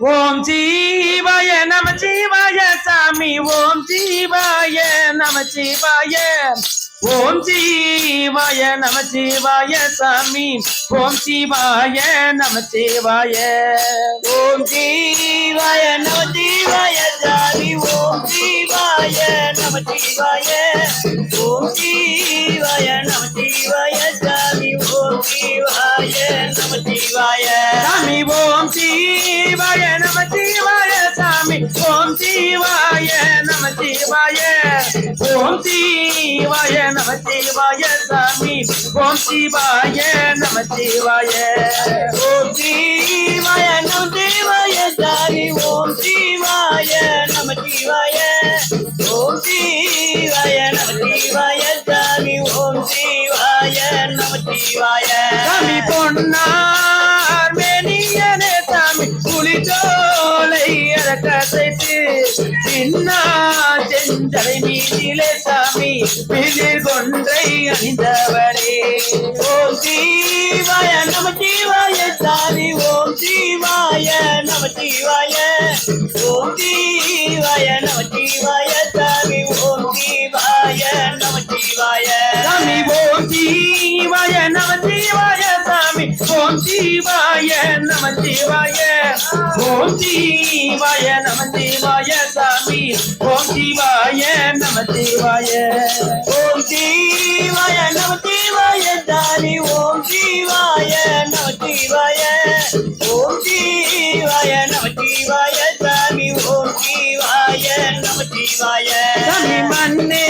ஓம் சிவாய நம சிவாய சாமி ஓம் சிவாய நம சிவாய ஓம் சிவாய நம சிவாய சாமி ஓம் சிவாய நம சிவாய ஓம் சிவாய நம சிவாய சாமி ஓம் சிவாய நம சிவாய ஓம் சிவாய நம சிவாய சாமி ஓம் சிவாய நம சிவாய சாமி ஓம் சிவாய நம சிவாய சாமி ஓம் சிவாய நம சிவாய ஓம் சிவாய நம சிவாய சாமி ஓம் சிவாய நம சிவாய ஓம் சிவாய நம சிவாய சாமி ஓம் சிவாய நம சிவாய ஓம் சிவாய நம சிவாய சாமி ஓம் சிவாய நம சிவாய சாமி பொன்னார் மேனியனே சாமி புலிதோலை கசைத்து சின்னா செஞ்சடை மீதிலே சாமி மிதிர் கொன்றை அணிந்தவரே ஓம் சிவாய நம சிவாய சாமி ஓம் சிவாய நம சிவாய ஓம் சிவாய நம சிவாய சாமி ஓம் சிவாய நம சிவாய சாமி ஓம் சிவாய நம சிவாய சாமி ஓம் சிவாய நம சிவாய ஓம் சிவாய நம சிவாய சாமி ஓம் சிவாய நம சிவாய ஓம் சிவாய நம சிவாய சாமி ஓம் சிவாய நம சிவாய ஓம் சிவாய நம சிவாய சாமி ஓம் சிவாய நம சிவாய சாமி மண்ணே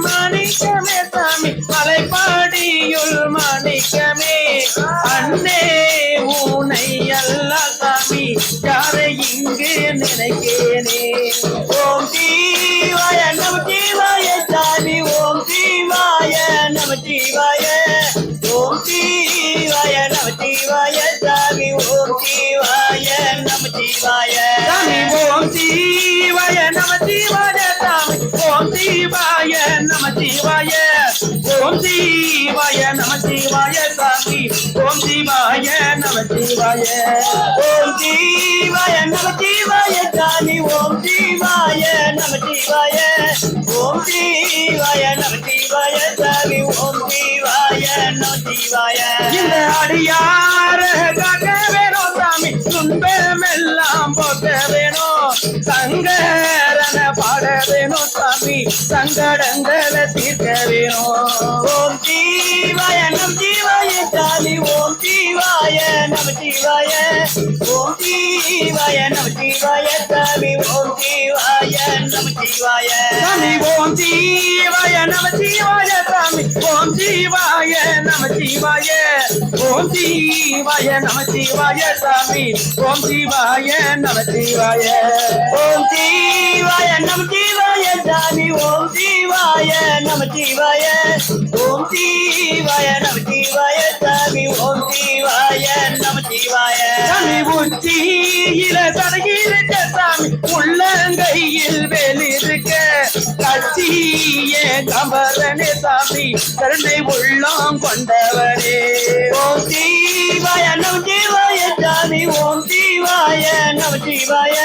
மாணிக்கமே சாமி மலைப்பாடியுள் மாணிக்கமே அண்ணே ஊனை அல்ல சாமி யாரை இங்கு நினைக்கேனே ஓம் சிவாய நம சிவாய சாமி ஓம் சிவாய நம சிவாய ஓம் சிவாய நம சிவாய சாமி ஓம் சிவாய நம சிவாய சாமி ஓம் சிவாய நம சிவாய சாமி ஓம் சிவாய நம சிவாய ஓம் சிவாய நம சிவாய சாமி ஓம் சிவாய நம சிவாய ஓம் சிவாய நம சிவாய சாமி ஓம் சிவாய நம சிவாய ஓம் சிவாய நம சிவாய சாமி ஓம் சிவாய நம சிவாய இந்த அடியார காக்க வேணும் சாமி துன்பமெல்லாம் போக்க வேணும் சங்கரன பாட வேணும் சாமி சங்கடங்களை தீர்க்க வேணும் ஓம் சிவாய நம சிவாய சாமி ஓம் சிவாய நம சிவாய ஓம் சிவாய நம சிவாய சாமி ஓம் சிவாய நம சிவாய சாமி ஓம் சிவாய நம சிவாய சாமி ஓம் சிவாய நம சிவாய ஓம் சிவாய நம சிவாய சாமி ஓம் சிவாய நம சிவாய ஓம் சிவாய நம சிவாய சாமி ஓம் சிவாய நம சிவாய ஓம் சிவாய நம சிவாய சாமி ஓம் சிவாய நம சிவாய சாமி உச்சியில தடகிருக்க சாமி உள்ளங்கையில் வேலிருக்க கட்சியே கம்பரனே சாமி கருணை உள்ளம் கொண்டவரே ஓம் சிவாய நம சிவாய சாமி ஓம் சிவாய நம சிவாய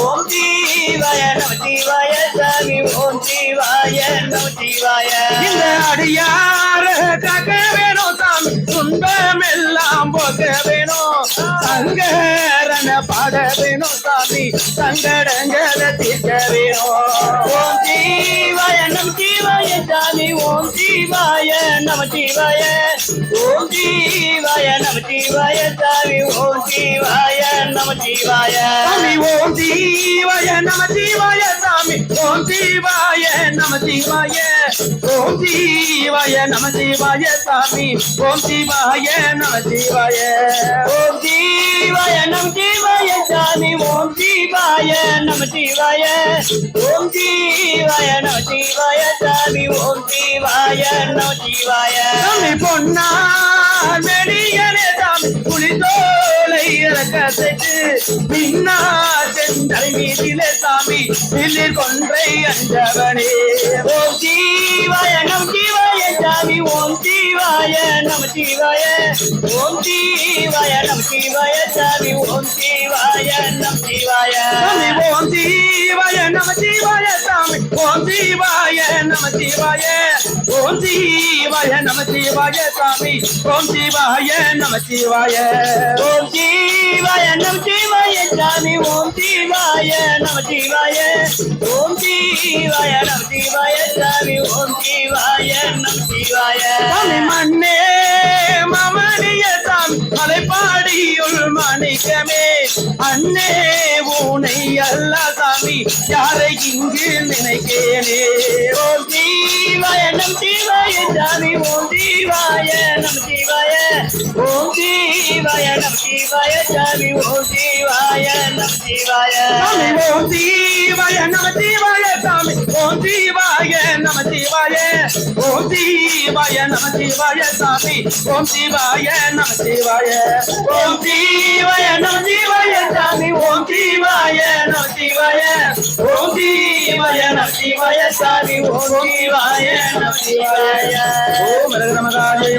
ஓம் சிவாய நம சிவாய சாமி ஓம் சிவாய நம சிவாய இந்த அடியார காக்க வேணும் சாமி துன்பமெல்லாம் போக்க வேணும் சங்கரன பாட வேணும் சாமி சங்கடங்களை தீர்க்க வேணும் ஓம் சிவாய நம சிவாய சாமி ஓம் சிவாய நம சிவாய ஓம் சிவாய நம சிவாய சாமி ஓம் சிவாய நம சிவாய சாமி ஓம் சிவாய நம சிவாய சாமி ஓம் சிவாய நம சிவாய ஓம் சிவாய நம சிவாய சாமி ஓம் சிவாய நம சிவாய ஓம் சிவாய நம சிவாய சாமி ஓம் சிவாய நம சிவாய ஓம் சிவாய நம சிவாய சாமி ஓம் சிவாய நம சிவாய சாமி பொன்னார் மெடியனே சாமி புலிதோலை இறக்கத்தைக்கு மின்னா செந்தலை மீதிலே சாமி இதில் கொன்றை அஞ்சவனே ஓம் சிவாய நம சிவாய சாமி ஓம் சிவாய நம சிவாய ஓம் சிவாய நம சிவாய சாமி ஓம் சிவாய நம சிவாய சாமி ஓம் சிவாய நம சிவாய சாமி ஓம் சிவாய நம சிவாய ஓம் சிவாய நம சிவாய சாமி ஓம் சிவாய நம சிவாய ஓம் சிவாய நம சிவாய சாமி ஓம் சிவாய நம சிவாய ஓம் சிவாய நம சிவாய சாமி ஓம் சிவாய நம சிவாய சாமி மண்ணே மமனிய சாமி மலைப்பாடியுள் மாணிக்கமே அண்ணே ஊனை அல்ல சாமி யாரை இங்கு நினைக்கேனே ஓம் சிவாய நம சிவாய சாமி ஓம் சிவாய நம சிவாய ஓம் சிவாய நம சிவாய சாமி ஓம் சிவாய நம சிவாய சாமி ஓம் சிவாய நம சிவாய சாமி ஓம் சிவாய நம சிவாய ஓம் சிவாய நம சிவாய சாமி ஓம் சிவாய நம சிவாய ஓம் சிவாய நம சிவாய சாமி ஓம் சிவாய நம சிவாய ஓம் சிவாய நம சிவாய சாமி ஓம் சிவாய நம சிவாய ஓம் ரமதாய